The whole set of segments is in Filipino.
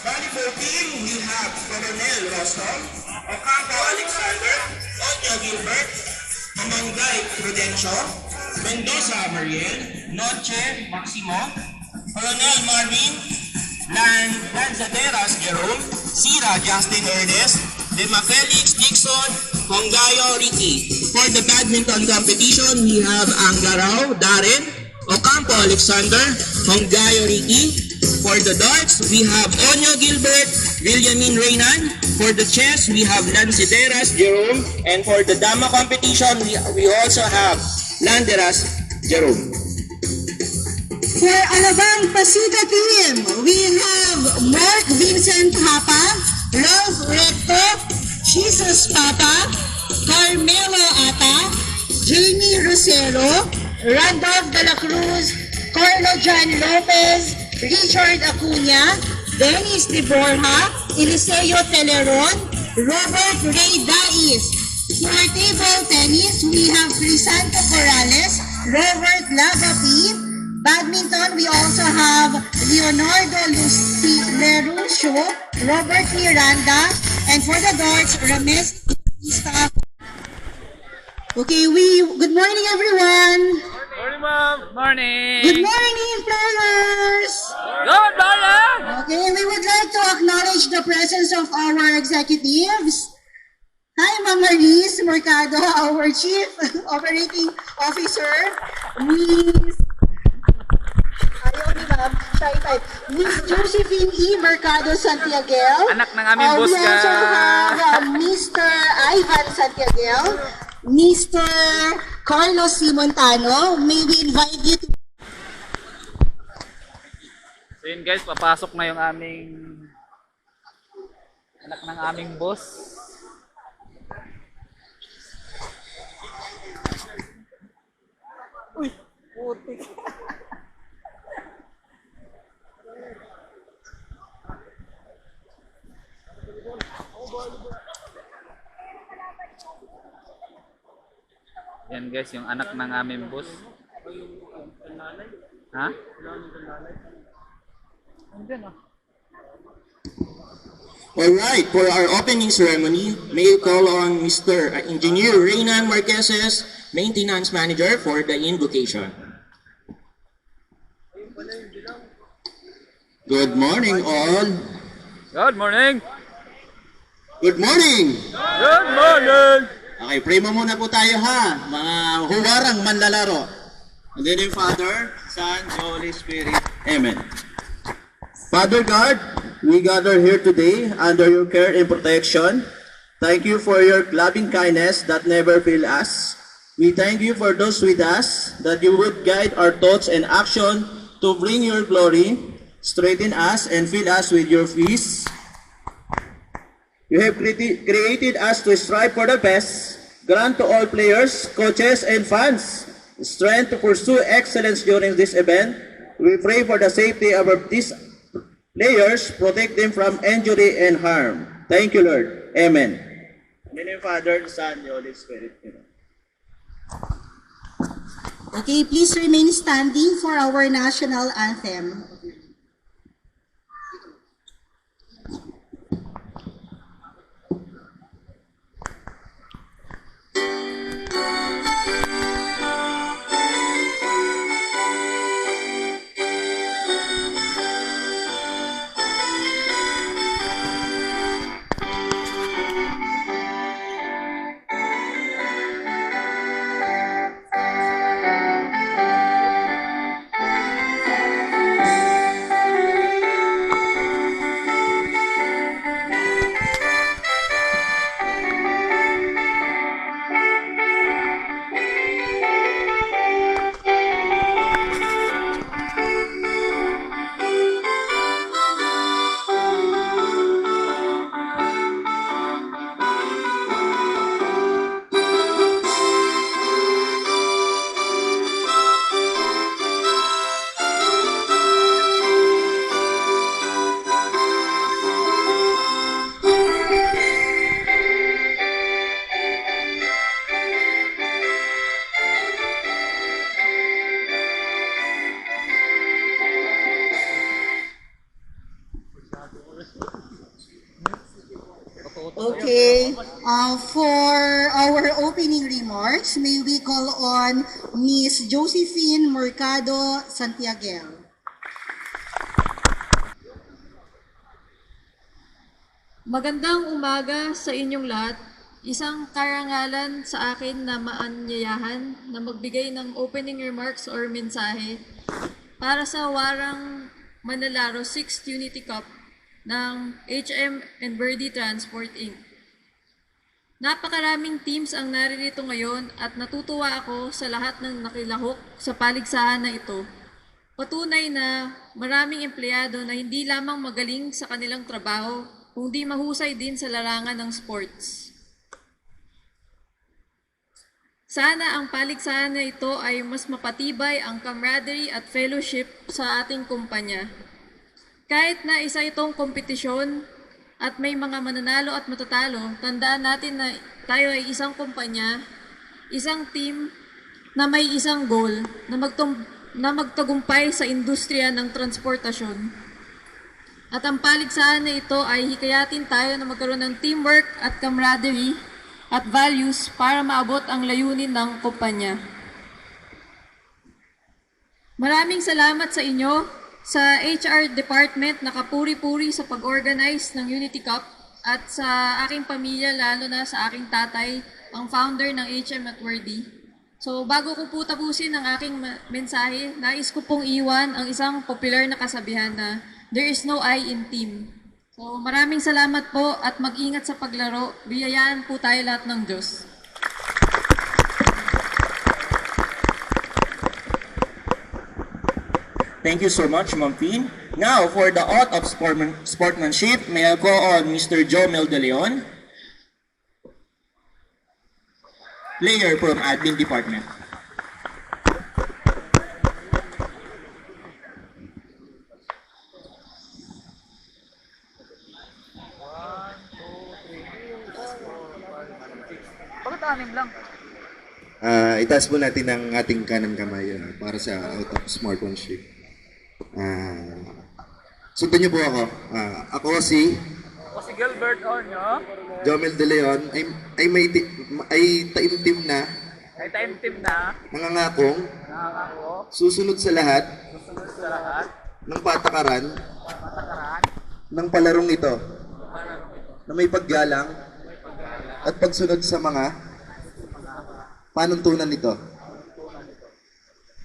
Volleyball team, we have Coronel Rostov, Ocampo Alexander, Onya Gilbert, Mamangay Prudencio, Mendoza Mariel, Noche Maximo, Coronel Marvin, Lanzaderas Jerome, Sira Justin Ernest, Dema Felix Dixon, Hongayo Ricky. For the badminton competition, we have Angarao Darren, Ocampo Alexander, Hongayo Ricky. For the darts, we have Onyo Gilbert, Villamin Reynan. For the chess, we have Lanzaderas Jerome. And for the dama competition, we also have Landeras Jerome. For Alabang Pasita team, we have Mark Vincent Hapa, Ralph Recto, Jesus Papa, Carmelo Ata, Jamie Rosero, Randolph de la Cruz, Carlo John Lopez, Richard Acuña, Dennis De Borja, Eliseo Teleron, Robert Ray Dais. For table tennis, we have Crisanto Corrales, Robert Lavapi. Badminton, we also have Leonardo Leruscio, Robert Miranda, and for the darts, Rames Staff. Okay, good morning everyone. Morning, ma'am. Morning. Good morning, players. Good morning. Okay, we would like to acknowledge the presence of our executives. Hi, Ma'am Maris Mercado, our Chief Operating Officer, Miss Josephine E. Mercado Santiago. Anak ng aming boss We ka. also have Mr. Ivan Santiago, Mr. Carlos Simontano. May we invite you to... So yun guys, papasok na yung aming anak ng aming boss. Uy, putik. Yan guys, yung anak ng aming boss. Ha? Andyan oh. Alright, for our opening ceremony, may you call on Mr. Engineer Reynan Marqueses, Maintenance Manager for the invocation. Good morning all. Good morning. Good morning. Good morning. Okay, pray mo muna po tayo ha, mga huwarang manlalaro. In the name of Father, Son, Holy Spirit. Amen. Father God, we gather here today under your care and protection. Thank you for your loving kindness that never fail us. We thank you for those with us, that you would guide our thoughts and action to bring your glory, strengthen us and fill us with your peace. You have created us to strive for the best. Grant to all players, coaches, and fans strength to pursue excellence during this event. We pray for the safety of these players, protect them from injury and harm. Thank you, Lord. Amen. In the name of Father, Son, and Holy Spirit. Amen. Okay, please remain standing for our national anthem. Okay. For our opening remarks, may we call on Miss Josephine Mercado Santiago. Magandang umaga sa inyong lahat. Isang karangalan sa akin na maanyayahan na magbigay ng opening remarks or mensahe para sa Warang Manlalaro 6th Unity Cup ng HM and Verdi Transport Inc. Napakaraming teams ang naririto ngayon at natutuwa ako sa lahat ng nakilahok sa paligsahan na ito. Patunay na maraming empleyado na hindi lamang magaling sa kanilang trabaho, kundi mahusay din sa larangan ng sports. Sana ang paligsahan na ito ay mas mapatibay ang camaraderie at fellowship sa ating kumpanya. Kahit na isa itong kompetisyon at may mga mananalo at matatalo, tandaan natin na tayo ay isang kumpanya, isang team na may isang goal na magtagumpay sa industriya ng transportasyon. At ang paligsahan na ito ay hikayatin tayo na magkaroon ng teamwork at camaraderie at values para maabot ang layunin ng kumpanya. Maraming salamat sa inyo sa HR Department na kapuri-puri sa pag-organize ng Unity Cup at sa aking pamilya, lalo na sa aking tatay, ang founder ng HM at Verdi. So bago ko po tapusin ang aking mensahe, nais ko pong iwan ang isang popular na kasabihan na there is no I in team. So maraming salamat po at mag-ingat sa paglaro. Biyayaan po tayo lahat ng Diyos. Thank you so much, Ma'am Pin. Now, for the oath of sportsmanship, may I call on Mr. Jomel De Leon, player from Admin Department. Bakit anim lang? Itaas po natin ang ating kanang kamay para sa out of sportsmanship. Sundan niyo po ako. Ako si O si Gilbert Onyo, Jomel De Leon ay taimtim na ay time team na, nangangakong nakakako, susunod sa lahat susunod sa lahat, ng patakaran patakaran, ng palarong ito na may paggalang at pagsunod sa mga panuntunan nito.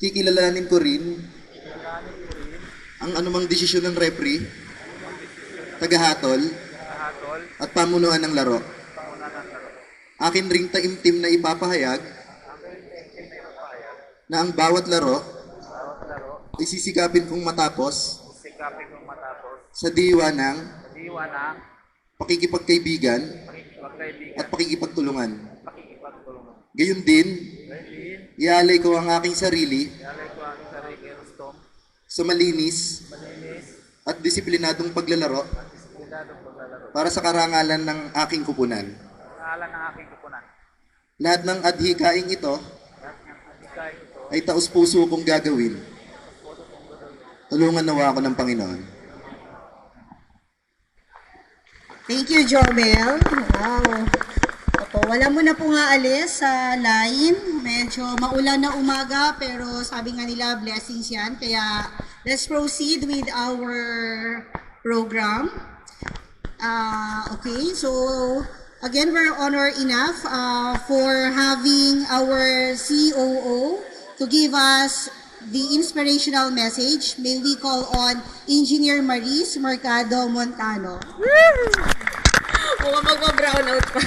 Kikilalanin ko rin ang anumang desisyon ng referee, tagahatol, kahatol, at pamunuan ng laro. Akin ring taimtim na ipapahayag na ang bawat laro ay sisikapin kong matapos sikapin kong matapos, sa diwa ng diwa ng pakikipagkaibigan pakikipagkaibigan, at pakikipagtulungan. pakikipagtulungan. Gayon din, Dahil ialay ko ang aking sarili yalay ko ang sarili rustong, sa malinis malinis, at disiplinadong paglalaro disiplinadong paglalaro. para sa karangalan ng aking kupunan. Pangalan ng aking kupunan. Lahat ng adhikaing ito Lahat ng adhikain ito, ay taus-puso kong gagawin. Tulungan nawa ako ng Panginoon. Thank you, Jomel. Wow. Opo, wala mo na po nga alis sa line. Medyo maulan na umaga, pero sabi nga nila, blessings yan. Kaya, let's proceed with our program. Okay, so, again, we're honored enough for having our COO to give us the inspirational message. May we call on Engineer Maris Mercado Montano. Mukhang magpa-brownout pa.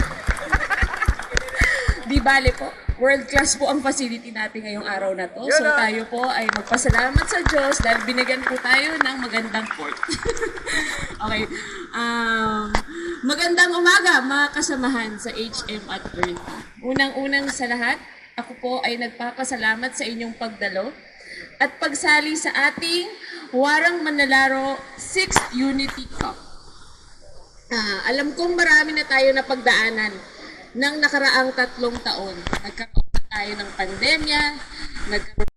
Di bale po, world class po ang facility natin ngayong araw na to. So tayo po ay magpasalamat sa Diyos dahil binigyan po tayo ng magandang port. Okay. Magandang umaga mga kasamahan sa HM at Verdi. Unang-unang sa lahat, ako po ay nagpapasalamat sa inyong pagdalo at pagsali sa ating Warang Manlalaro 6th Unity Cup. Alam kong marami na tayo na pagdaanan ng nakaraang 3 taon. Nagkaroon na tayo ng pandemya, nagkaroon